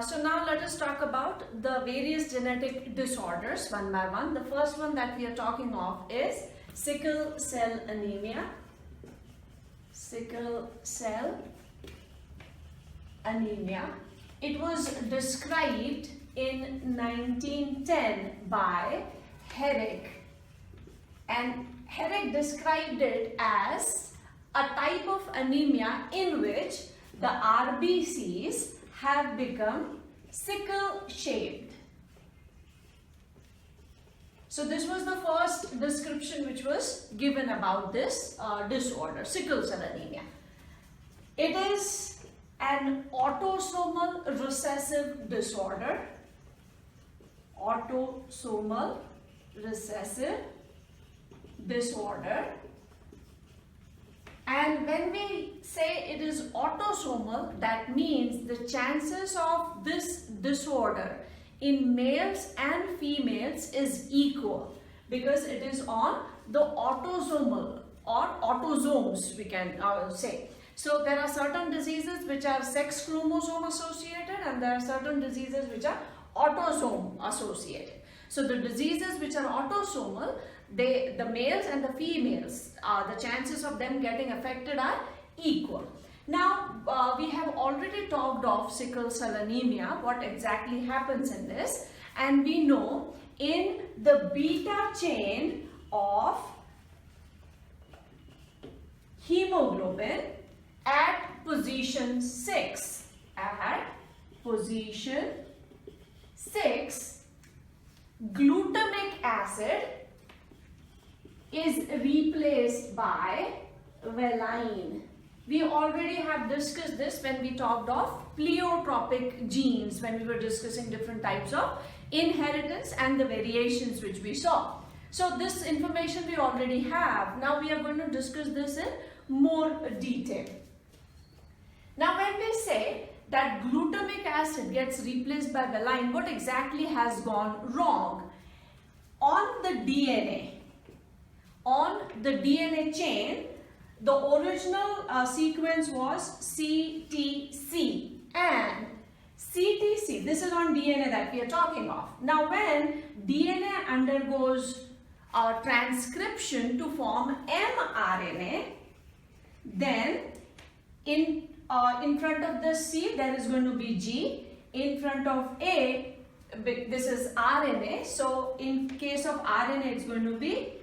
So now let us talk about the various genetic disorders one by one. The first one that we are talking of is sickle cell anemia. Sickle cell anemia. It was described in 1910 by Herrick, and Herrick described it as a type of anemia in which the RBCs have become sickle-shaped. So this was the first description which was given about this disorder, sickle cell anemia. It is an autosomal recessive disorder. Autosomal recessive disorder. And when we say it is autosomal, that means the chances of this disorder in males and females is equal because it is on the autosomal or autosomes, we can say. So there are certain diseases which are sex chromosome associated, and there are certain diseases which are autosome associated. So the diseases which are autosomal, the males and the females, the chances of them getting affected are equal. Now, we have already talked of sickle cell anemia, what exactly happens in this, and we know in the beta chain of hemoglobin at position 6, glutamic acid is replaced by valine. We already have discussed this when we talked of pleiotropic genes, when we were discussing different types of inheritance and the variations which we saw. So this information we already have. Now we are going to discuss this in more detail. Now when we say that glutamic acid gets replaced by valine, what exactly has gone wrong? On the DNA chain, the original sequence was CTC, and CTC, this is on DNA that we are talking of. Now when DNA undergoes transcription to form mRNA, then in front of the C there is going to be G, in front of A this is RNA, so in case of RNA it's going to be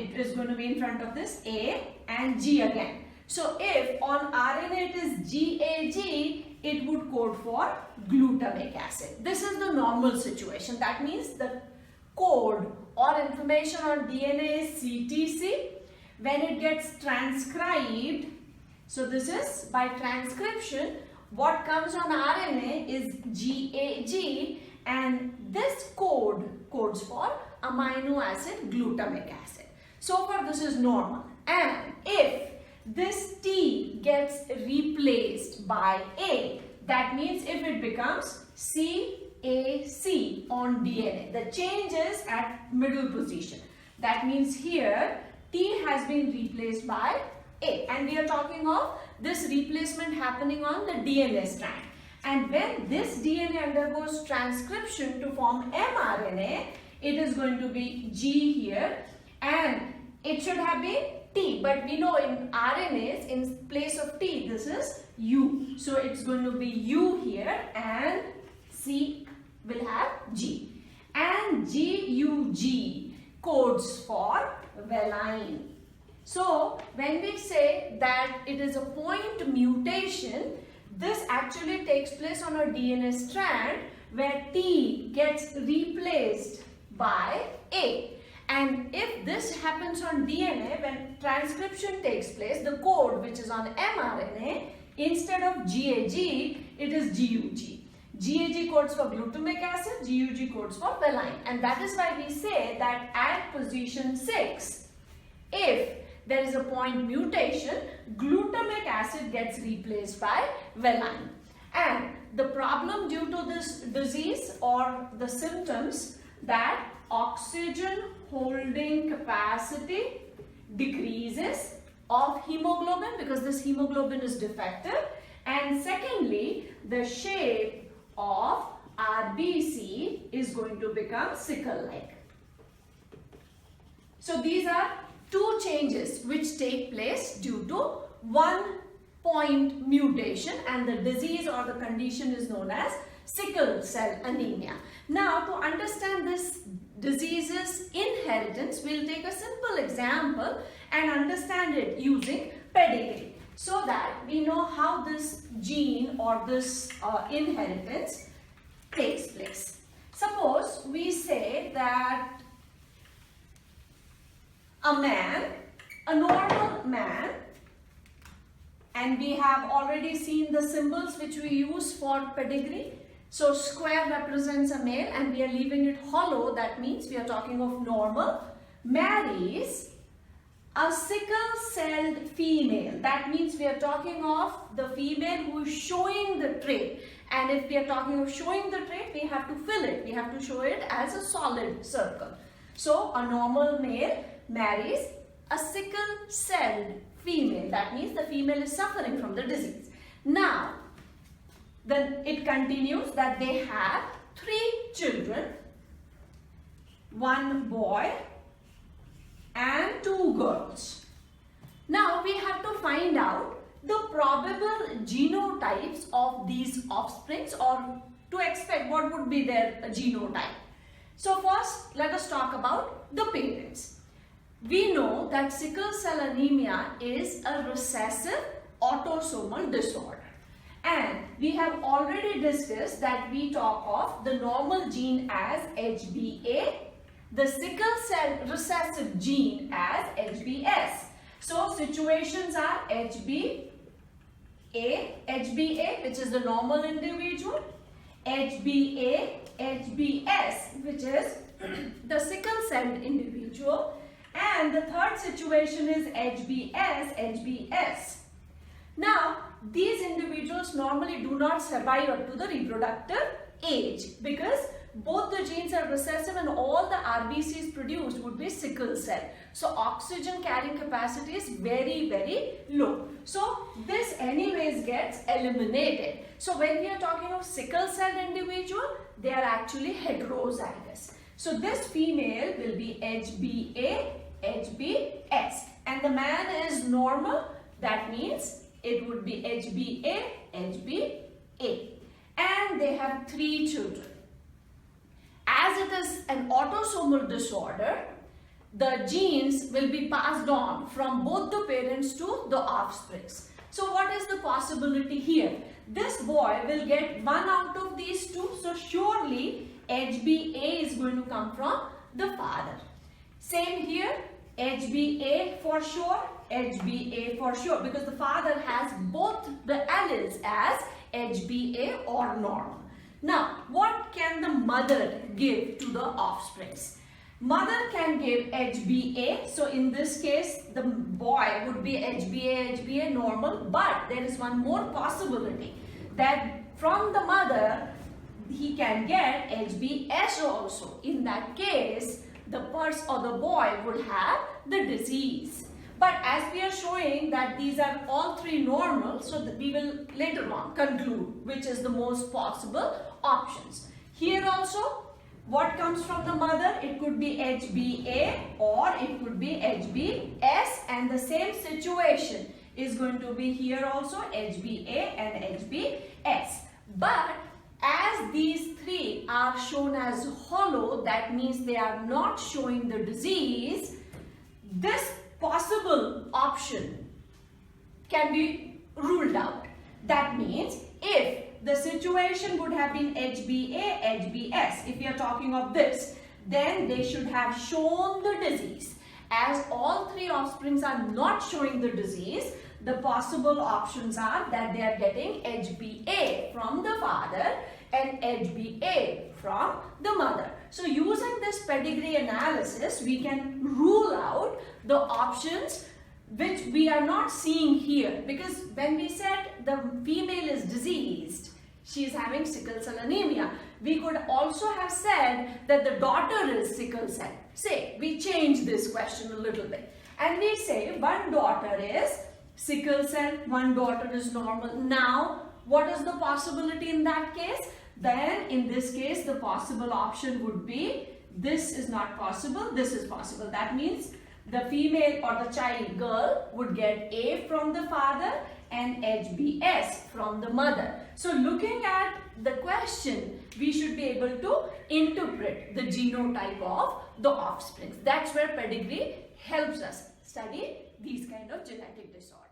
it is going to be in front of this A and G again. So if on RNA it is GAG, it would code for glutamic acid. This is the normal situation. That means the code or information on DNA is CTC. When it gets transcribed, so this is by transcription, what comes on RNA is GAG, and this codes for amino acid glutamic acid. So far this is normal, and if this T gets replaced by A, that means if it becomes CAC on DNA, the change is at middle position. That means here T has been replaced by A, and we are talking of this replacement happening on the DNA strand. And when this DNA undergoes transcription to form mRNA, it is going to be G here, and it should have been T, but we know in RNAs, in place of T, this is U. So it's going to be U here, and C will have G. And GUG codes for valine. So when we say that it is a point mutation, this actually takes place on a DNA strand where T gets replaced by A. And if this happens on DNA, when transcription takes place, the code which is on mRNA, instead of GAG, it is GUG. GAG codes for glutamic acid, GUG codes for valine. And that is why we say that at position 6, if there is a point mutation, glutamic acid gets replaced by valine. And the problem due to this disease or the symptoms, that oxygen holding capacity decreases of hemoglobin because this hemoglobin is defective, And secondly, the shape of RBC is going to become sickle-like. So these are two changes which take place due to one point mutation, and the disease or the condition is known as sickle cell anemia. Now, to understand this disease's inheritance, we'll take a simple example and understand it using pedigree, so that we know how this gene or this inheritance takes place. Suppose we say that a normal man, and we have already seen the symbols which we use for pedigree. So square represents a male and we are leaving it hollow, that means we are talking of normal, marries a sickle-celled female. That means we are talking of the female who is showing the trait. And if we are talking of showing the trait, we have to fill it. We have to show it as a solid circle. So a normal male marries a sickle-celled female. That means the female is suffering from the disease. Now, then it continues that they have 3 children, 1 boy and 2 girls. Now we have to find out the probable genotypes of these offsprings, or to expect what would be their genotype. So first, let us talk about the parents. We know that sickle cell anemia is a recessive autosomal disorder. And we have already discussed that we talk of the normal gene as HBA, the sickle cell recessive gene as HBS. So situations are HBA, which is the normal individual, HBA, HBS, which is the sickle celled individual, and the third situation is HBS, HBS. Now, these individuals normally do not survive up to the reproductive age because both the genes are recessive and all the RBCs produced would be sickle cell. So oxygen carrying capacity is very, very low. So this anyways gets eliminated. So when we are talking of sickle cell individual, they are actually heterozygous. So this female will be HBA, HBS, and the man is normal. That means it would be HBA, HBA, and they have 3 children. As it is an autosomal disorder, the genes will be passed on from both the parents to the offsprings. So what is the possibility here? This boy will get 1 out of these 2, so surely HBA is going to come from the father. Same here, HBA for sure, HBA for sure, because the father has both the alleles as HBA or normal. Now, what can the mother give to the offsprings? Mother can give HBA, so in this case, the boy would be HBA, HBA normal, but there is one more possibility that from the mother, he can get HBS also. In that case, the person or the boy would have the disease. But as we are showing that these are all 3 normal, so that we will later on conclude which is the most possible options. Here also, what comes from the mother? It could be HBA or it could be HBS, and the same situation is going to be here also, HBA and HBS. But as these 3 are shown as hollow, that means they are not showing the disease, this possible option can be ruled out. That means if the situation would have been HBA, HBS, if we are talking of this, then they should have shown the disease. As all 3 offsprings are not showing the disease, the possible options are that they are getting HBA from the father and HBA from the mother. So using this pedigree analysis, we can rule out the options which we are not seeing here, because when we said the female is diseased, she is having sickle cell anemia, we could also have said that the daughter is sickle cell. Say, we change this question a little bit and we say one daughter is sickle cell, one daughter is normal. Now, what is the possibility in that case? Then in this case, the possible option would be this is not possible, this is possible. That means the female or the child girl would get A from the father and HBS from the mother. So looking at the question, we should be able to interpret the genotype of the offspring. That's where pedigree helps us study these kind of genetic disorders.